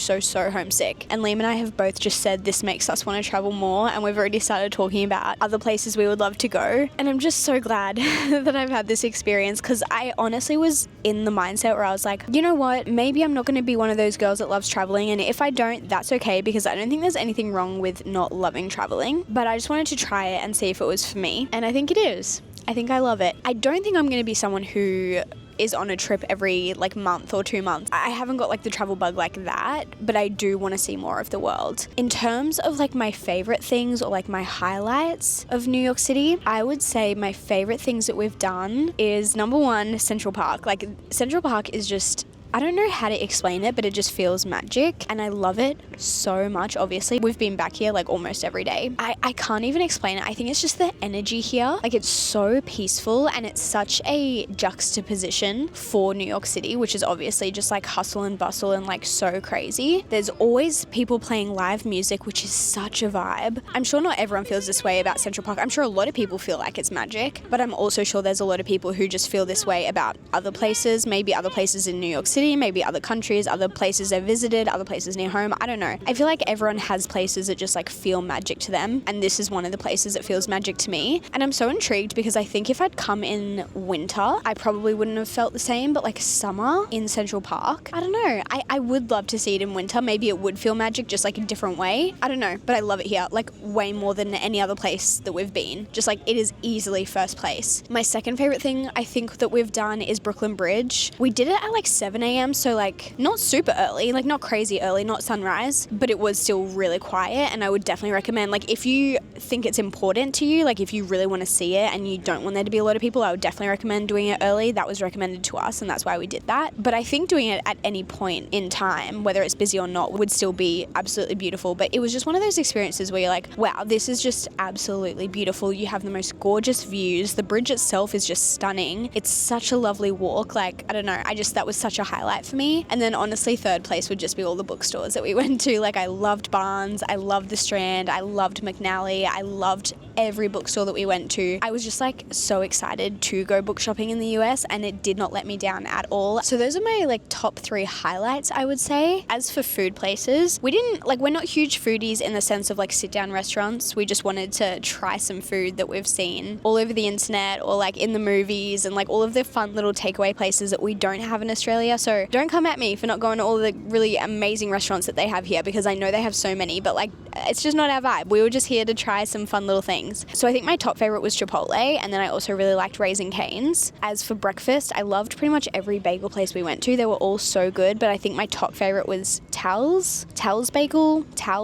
homesick, and Liam and I have both just said this makes us want to travel more, and we've already started talking about other places we would love to go, and I'm just so glad that I've had this experience, because I honestly was in the mindset where I was like, you know what, maybe I'm not going to be one of those girls that loves traveling, and if I don't, that's okay, because I don't think there's anything wrong with not loving traveling, but I just wanted to try it and see if it was for me, and I think it is. I think I love it. I don't think I'm going to be someone who is on a trip every like month or 2 months. I haven't got like the travel bug like that, but I do want to see more of the world. In terms of like my favorite things or like my highlights of New York City, I would say my favorite things that we've done is, number one, Central Park. Like, Central Park is just, I don't know how to explain it, but it just feels magic, and I love it so much. Obviously, we've been back here like almost every day. I can't even explain it. I think it's just the energy here. Like, it's so peaceful, and it's such a juxtaposition for New York City, which is obviously just like hustle and bustle and like so crazy. There's always people playing live music, which is such a vibe. I'm sure not everyone feels this way about Central Park. I'm sure a lot of people feel like it's magic, but I'm also sure there's a lot of people who just feel this way about other places, maybe other places in New York City, City, maybe other countries, other places they've visited, other places near home. I don't know. I feel like everyone has places that just like feel magic to them, and this is one of the places that feels magic to me. And I'm so intrigued because I think if I'd come in winter, I probably wouldn't have felt the same, but like summer in Central Park, I don't know. I would love to see it in winter. Maybe it would feel magic, just like a different way. I don't know, but I love it here, like way more than any other place that we've been. Just like it is easily first place. My second favorite thing I think that we've done is Brooklyn Bridge. We did it at like 7 a.m, so like not super early, like not crazy early, not sunrise, but it was still really quiet. And I would definitely recommend, like if you think it's important to you, like if you really want to see it and you don't want there to be a lot of people, I would definitely recommend doing it early. That was recommended to us and that's why we did that. But I think doing it at any point in time, whether it's busy or not, would still be absolutely beautiful. But it was just one of those experiences where you're like, wow, this is just absolutely beautiful. You have the most gorgeous views. The bridge itself is just stunning. It's such a lovely walk. Like, I don't know, that was such a highlight for me. And then honestly, third place would just be all the bookstores that we went to. Like, I loved Barnes, I loved the Strand, I loved McNally, I loved every bookstore that we went to. I was just like so excited to go book shopping in the US, and it did not let me down at all. So those are my like top 3 highlights, I would say. As for food places, we're not huge foodies in the sense of like sit down restaurants. We just wanted to try some food that we've seen all over the internet or like in the movies, and like all of the fun little takeaway places that we don't have in Australia. So don't come at me for not going to all the really amazing restaurants that they have here, because I know they have so many, but like it's just not our vibe. We were just here to try some fun little things. So I think my top favorite was Chipotle, and then I also really liked Raising Cane's. As for breakfast, I loved pretty much every bagel place we went to. They were all so good, but I think my top favorite was Towel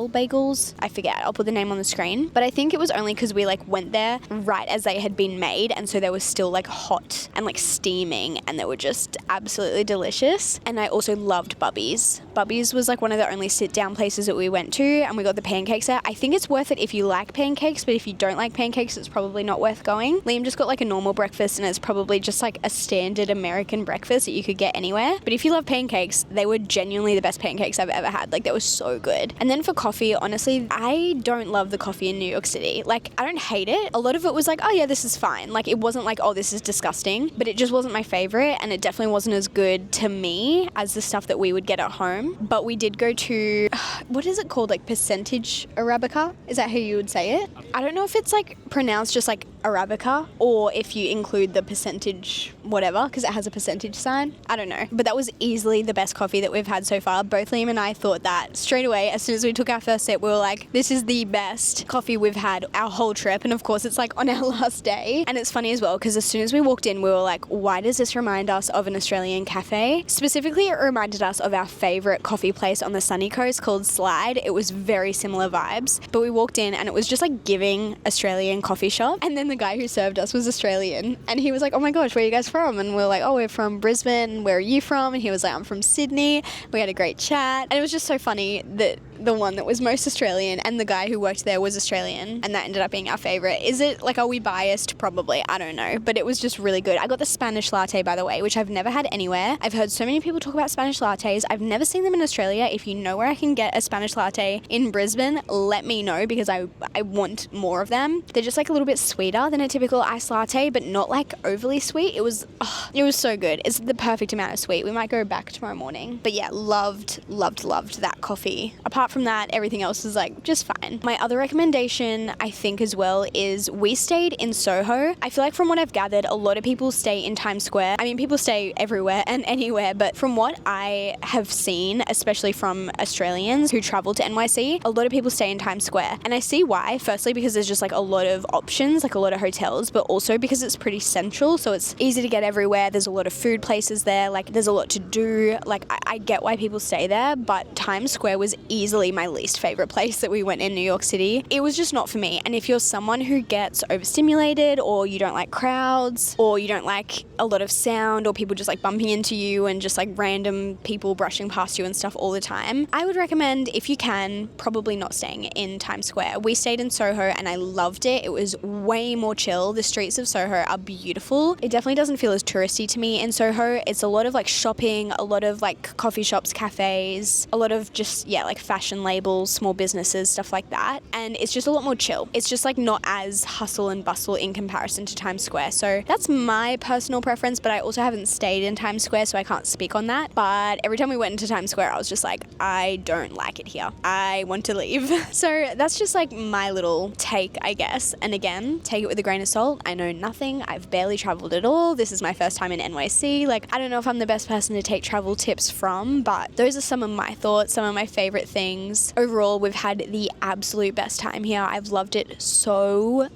Bagels. I forget. I'll put the name on the screen. But I think it was only because we like went there right as they had been made, and so they were still like hot and like steaming, and they were just absolutely delicious. And I also loved Bubby's. Bubby's was like one of the only sit down places that we went to, and we got the pancakes there. I think it's worth it if you like pancakes, but if you don't like pancakes, it's probably not worth going. Liam just got like a normal breakfast, and it's probably just like a standard American breakfast that you could get anywhere. But if you love pancakes, they were genuinely the best pancakes I've ever had. Like, they were so good. And then for coffee, honestly, I don't love the coffee in New York City. Like, I don't hate it. A lot of it was like, oh yeah, this is fine. Like, it wasn't like, oh, this is disgusting, but it just wasn't my favorite, and it definitely wasn't as good to me as the stuff that we would get at home. But we did go to, what is it called? Like percentage Arabica? Is that how you would say it? I don't know if it's like pronounced just like Arabica, or if you include the percentage whatever, because it has a percentage sign. I don't know. But that was easily the best coffee that we've had so far. Both Liam and I thought that straight away. As soon as we took our first sip, we were like, this is the best coffee we've had our whole trip. And of course, it's like on our last day. And it's funny as well, because as soon as we walked in, we were like, why does this remind us of an Australian cafe? Specifically, it reminded us of our favorite coffee place on the sunny coast called Slide. It was very similar vibes. But we walked in and it was just like giving Australian coffee shop. And then the guy who served us was Australian, and he was like, oh my gosh, where are you guys from? And we were like, oh, we're from Brisbane. Where are you from? And he was like, I'm from Sydney. We had a great chat, and it was just so funny that the one that was most Australian and the guy who worked there was Australian, and that ended up being our favorite. Is it like, are we biased? Probably. I don't know, but it was just really good. I got the Spanish latte, by the way, which I've never had anywhere. I've heard so many people talk about Spanish lattes. I've never seen them in Australia. If you know where I can get a Spanish latte in Brisbane, let me know, because I want more of them. They're just like a little bit sweeter than a typical iced latte, but not like overly sweet. It was so good. It's the perfect amount of sweet. We might go back tomorrow morning. But yeah, loved that coffee. Apart from that, everything else is like just fine. My other recommendation, I think as well, is we stayed in Soho. I feel like from what I've gathered, a lot of people stay in Times Square. I mean, people stay everywhere and anywhere, but from what I have seen, especially from Australians who travel to NYC, a lot of people stay in Times Square. And I see why. Firstly, because there's just like a lot of options, like a lot of hotels, but also because it's pretty central, so it's easy to get everywhere. There's a lot of food places there, like there's a lot to do. Like I get why people stay there, but Times Square was easily my least favorite place that we went in New York City. It was just not for me. And if you're someone who gets overstimulated, or you don't like crowds, or you don't like a lot of sound, or people just like bumping into you and just like random people brushing past you and stuff all the time, I would recommend, if you can, probably not staying in Times Square. We stayed in Soho and I loved it. It was way more chill. The streets of Soho are beautiful. It definitely doesn't feel as touristy to me in Soho. It's a lot of like shopping, a lot of like coffee shops, cafes, a lot of just, yeah, like fashion fashion labels, small businesses, stuff like that. And it's just a lot more chill. It's just like not as hustle and bustle in comparison to Times Square. So that's my personal preference, but I also haven't stayed in Times Square, so I can't speak on that. But every time we went into Times Square, I was just like, I don't like it here. I want to leave. So that's just like my little take, I guess. And again, take it with a grain of salt. I know nothing. I've barely traveled at all. This is my first time in NYC. Like, I don't know if I'm the best person to take travel tips from, but those are some of my thoughts, some of my favorite things. Overall, we've had the absolute best time here. I've loved it so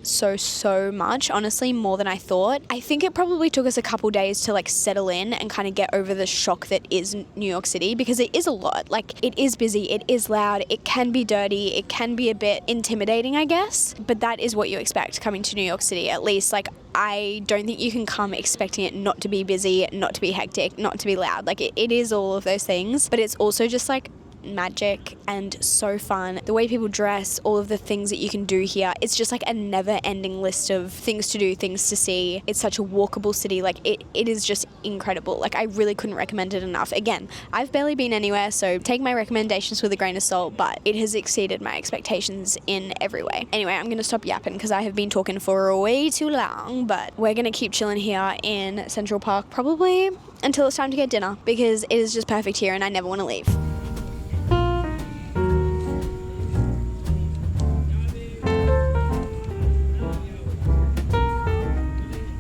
much. Honestly, more than I thought. I think it probably took us a couple days to like settle in and kind of get over the shock that is New York City, because it is a lot. Like, it is busy, it is loud, it can be dirty, it can be a bit intimidating, I guess, but that is what you expect coming to New York City, at least. Like, I don't think you can come expecting it not to be busy, not to be hectic, not to be loud. Like, it is all of those things, but it's also just like magic and so fun. The way people dress, all of the things that you can do here, it's just like a never ending list of things to do, things to see. It's such a walkable city. Like, it is just incredible. Like, I really couldn't recommend it enough. Again, I've barely been anywhere, so take my recommendations with a grain of salt, but it has exceeded my expectations in every way. Anyway, I'm gonna stop yapping because I have been talking for way too long, but we're gonna keep chilling here in Central Park probably until it's time to get dinner, because it is just perfect here and I never want to leave.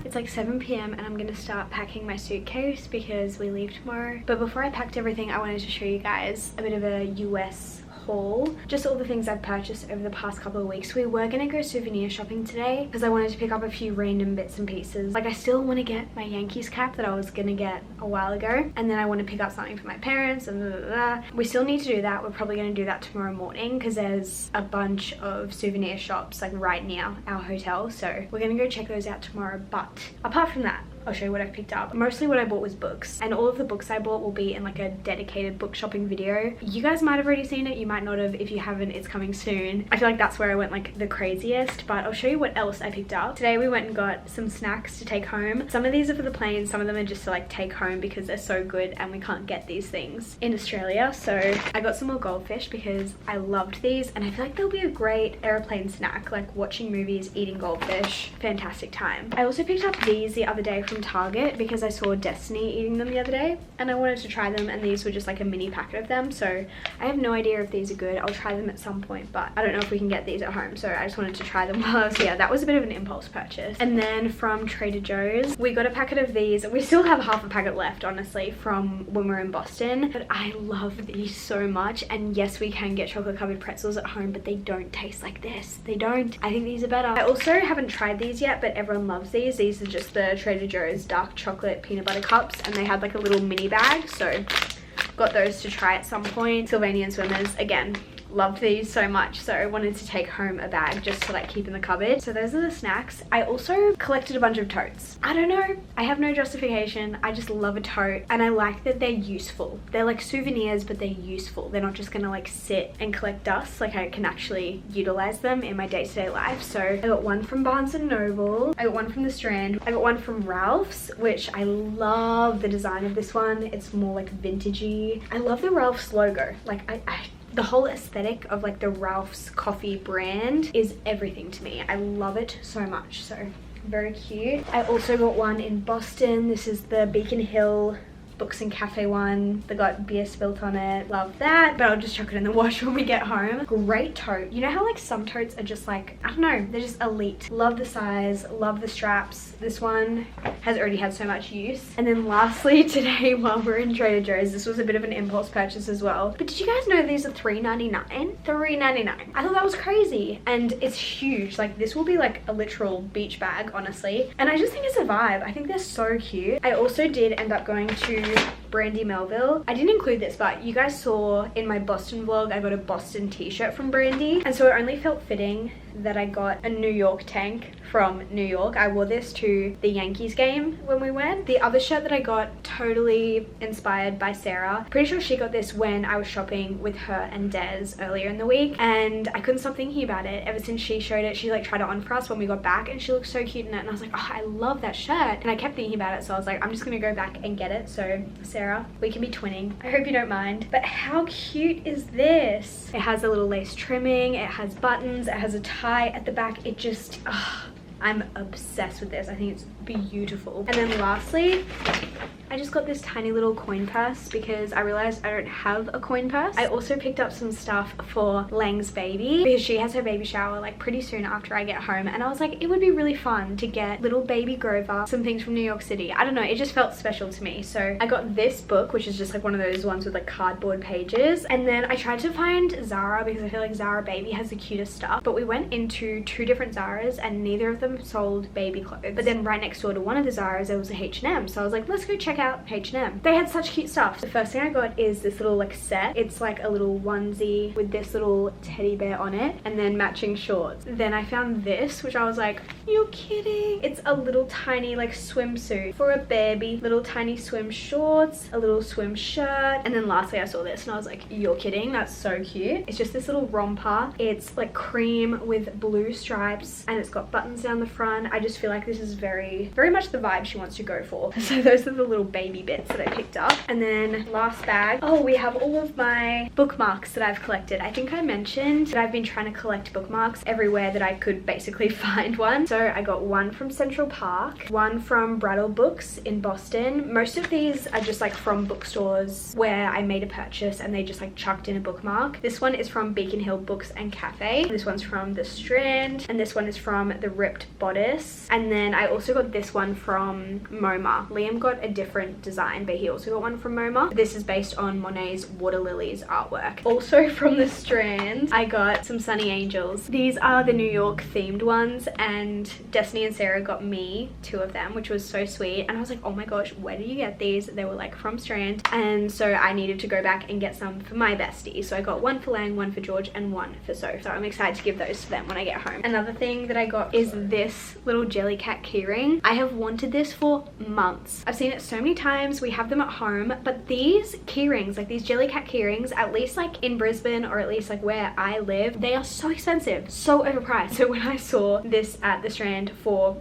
It's like 7 p.m. and I'm gonna start packing my suitcase because we leave tomorrow. But before I packed everything, I wanted to show you guys a bit of a US haul, just all the things I've purchased over the past couple of weeks. We were gonna go souvenir shopping today because I wanted to pick up a few random bits and pieces. Like, I still want to get my Yankees cap that I was gonna get a while ago, and then I want to pick up something for my parents and blah, blah, blah. We still need to do that. We're probably gonna do that tomorrow morning because there's a bunch of souvenir shops like right near our hotel, so we're gonna go check those out tomorrow. But apart from that, I'll show you what I've picked up. Mostly what I bought was books, and all of the books I bought will be in like a dedicated book shopping video. You guys might have already seen it, you might not have. If you haven't, it's coming soon. I feel like that's where I went like the craziest, but I'll show you what else I picked up. Today we went and got some snacks to take home. Some of these are for the plane, some of them are just to like take home because they're so good and we can't get these things in Australia. So I got some more goldfish because I loved these, and I feel like they'll be a great airplane snack, like watching movies, eating goldfish. Fantastic time. I also picked up these the other day from Target because I saw Destiny eating them the other day and I wanted to try them, and these were just like a mini packet of them, so I have no idea if these are good. I'll try them at some point, but I don't know if we can get these at home, so I just wanted to try them while I was here. That was a bit of an impulse purchase. And then from Trader Joe's, we got a packet of these. We still have half a packet left, honestly, from when we were in Boston, but I love these so much. And yes, we can get chocolate covered pretzels at home, but they don't taste like this. They don't. I think these are better. I also haven't tried these yet, but everyone loves these. These are just the Trader Joe's dark chocolate peanut butter cups, and they had like a little mini bag, so got those to try at some point. Sylvanian Swimmers, again, loved these so much, so I wanted to take home a bag just to like keep in the cupboard. So those are the snacks. I also collected a bunch of totes. I don't know, I have no justification. I just love a tote, and I like that they're useful. They're like souvenirs, but they're useful. They're not just gonna like sit and collect dust. Like, I can actually utilize them in my day-to-day life. So I got one from Barnes and Noble, I got one from the Strand, I got one from Ralph's, which I love the design of this one. It's more like vintagey. I love the Ralph's logo. Like, the whole aesthetic of like the Ralph's coffee brand is everything to me. I love it so much, so very cute. I also got one in Boston. This is the Beacon Hill Books and Cafe one. They got beer spilt on it. Love that, but I'll just chuck it in the wash when we get home. Great tote. You know how like some totes are just like, I don't know, they're just elite. Love the size, love the straps. This one has already had so much use. And then lastly, today while we're in Trader Joe's, this was a bit of an impulse purchase as well, but did you guys know these are $3.99? $3.99. I thought that was crazy, and it's huge. Like, this will be like a literal beach bag, honestly, and I just think it's a vibe. I think they're so cute. I also did end up going to Brandy Melville. I didn't include this, but you guys saw in my Boston vlog I got a Boston t-shirt from Brandy, and so it only felt fitting that I got a New York tank from New York. I wore this to the Yankees game when we went. The other shirt that I got, totally inspired by Sarah. Pretty sure she got this when I was shopping with her and Des earlier in the week, and I couldn't stop thinking about it ever since she showed it. She like tried it on for us when we got back, and she looked so cute in it, and I was like, oh, I love that shirt, and I kept thinking about it, so I was like, I'm just gonna go back and get it. So Sarah Sarah. We can be twinning. I hope you don't mind. But how cute is this? It has a little lace trimming, it has buttons, it has a tie at the back. It just, I'm obsessed with this. I think it's beautiful. And then lastly, I just got this tiny little coin purse because I realized I don't have a coin purse. I also picked up some stuff for Lang's baby because she has her baby shower like pretty soon after I get home, and I was like, it would be really fun to get little baby Grover some things from New York City. I don't know, it just felt special to me. So I got this book, which is just like one of those ones with like cardboard pages, and then I tried to find Zara because I feel like Zara baby has the cutest stuff, but we went into 2 different Zaras and neither of them sold baby clothes. But then right next door to one of the Zaras there was a H&M, so I was like, let's go check out H&M. They had such cute stuff. The first thing I got is this little like set. It's like a little onesie with this little teddy bear on it and then matching shorts. Then I found this, which I was like, you're kidding. It's a little tiny like swimsuit for a baby, little tiny swim shorts, a little swim shirt, and then lastly I saw this and I was like, you're kidding, that's so cute. It's just this little romper. It's like cream with blue stripes and it's got buttons down the front. I just feel like this is very much the vibe she wants to go for. So those are the little baby bits that I picked up. And then last bag, oh, we have all of my bookmarks that I've collected. I think I mentioned that I've been trying to collect bookmarks everywhere that I could basically find one. So I got one from Central Park, one from Brattle Books in Boston. Most of these are just like from bookstores where I made a purchase and they just like chucked in a bookmark. This one is from Beacon Hill Books and Cafe. This one's from The Strand, and this one is from The Ripped Bodice. And then I also got this one from MoMA. Liam got a different design, but he also got one from MoMA. This is based on Monet's Water Lilies artwork. Also from The Strand, I got some Sunny Angels. These are the New York themed ones, and Destiny and Sarah got me 2 of them, which was so sweet. And I was like, oh my gosh, where did you get these? They were like from Strand, and so I needed to go back and get some for my bestie. So I got one for Lang, one for George, and one for Soph. So I'm excited to give those to them when I get home. Another thing that I got is this little Jellycat keyring. I have wanted this for months. I've seen it so many times. We have them at home, but these keyrings, like these Jellycat keyrings, at least like in Brisbane or at least like where I live, they are so expensive, so overpriced. So when I saw this at the Strand for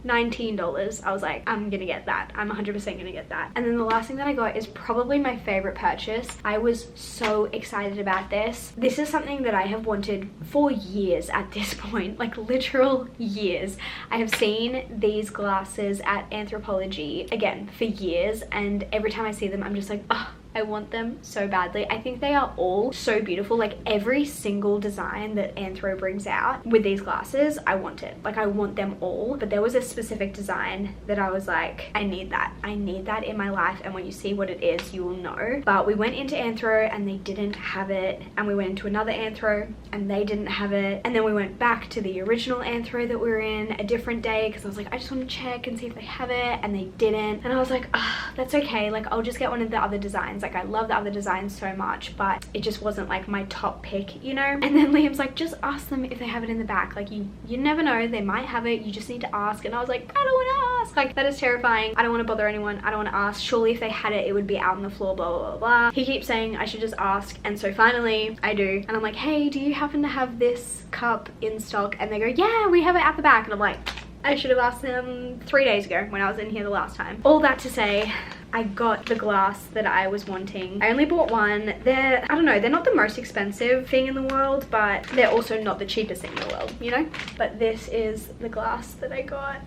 $19, I was like, I'm gonna get that. I'm 100% gonna get that. And then the last thing that I got is probably my favorite purchase. I was so excited about this. This is something that I have wanted for years at this point, like literal years. I have seen these glasses at Anthropologie again for years, and every time I see them I'm just like, oh, I want them so badly. I think they are all so beautiful. Like every single design that Anthro brings out with these glasses, I want it. Like I want them all. But there was a specific design that I was like, I need that. I need that in my life. And when you see what it is, you will know. But we went into Anthro and they didn't have it. And we went into another Anthro and they didn't have it. And then we went back to the original Anthro that we were in a different day because I was like, I just want to check and see if they have it. And they didn't. And I was like, ah, that's okay. Like I'll just get one of the other designs. Like I love the other designs so much, but it just wasn't like my top pick, you know? And then Liam's like, just ask them if they have it in the back. Like you never know, they might have it. You just need to ask. And I was like, I don't want to ask. Like that is terrifying. I don't want to bother anyone. I don't want to ask. Surely if they had it, it would be out on the floor, blah, blah, blah, blah. He keeps saying I should just ask. And so finally I do. And I'm like, hey, do you happen to have this cup in stock? And they go, yeah, we have it at the back. And I'm like, I should have asked them 3 days ago when I was in here the last time. All that to say, I got the glass that I was wanting. I only bought one. I don't know, they're not the most expensive thing in the world, but they're also not the cheapest thing in the world, you know? But this is the glass that I got.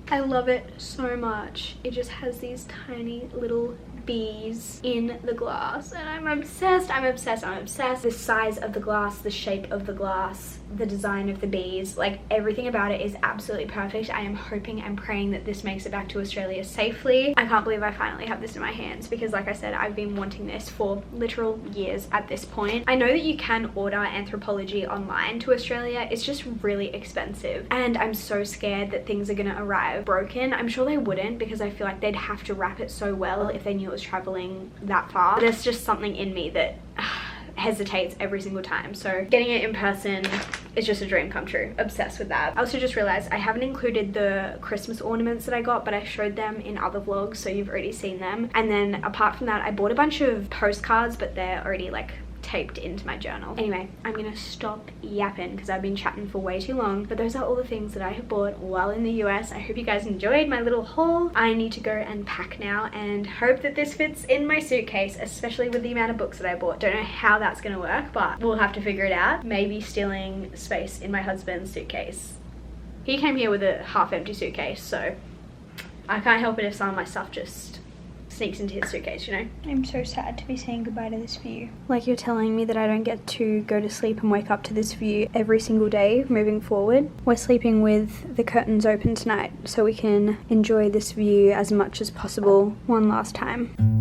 I love it so much. It just has these tiny little bees in the glass and I'm obsessed. I'm obsessed. I'm obsessed. The size of the glass, the shape of the glass, the design of the bees, like everything about it is absolutely perfect. I am hoping and praying that this makes it back to Australia safely. I can't believe I finally have this in my hands because like I said, I've been wanting this for literal years at this point. I know that you can order Anthropologie online to Australia. It's just really expensive and I'm so scared that things are gonna arrive broken. I'm sure they wouldn't because I feel like they'd have to wrap it so well if they knew it was traveling that far. But there's just something in me that hesitates every single time. So getting it in person is just a dream come true. Obsessed with that. I also just realized I haven't included the Christmas ornaments that I got, but I showed them in other vlogs, so you've already seen them. And then apart from that, I bought a bunch of postcards, but they're already like taped into my journal. Anyway, I'm gonna stop yapping because I've been chatting for way too long, but those are all the things that I have bought while in the US. I hope you guys enjoyed my little haul. I need to go and pack now and hope that this fits in my suitcase, especially with the amount of books that I bought. Don't know how that's gonna work, but we'll have to figure it out. Maybe stealing space in my husband's suitcase. He came here with a half-empty suitcase, so I can't help it if some of my stuff just sneaks into his suitcase, you know? I'm so sad to be saying goodbye to this view. Like, you're telling me that I don't get to go to sleep and wake up to this view every single day moving forward. We're sleeping with the curtains open tonight so we can enjoy this view as much as possible one last time.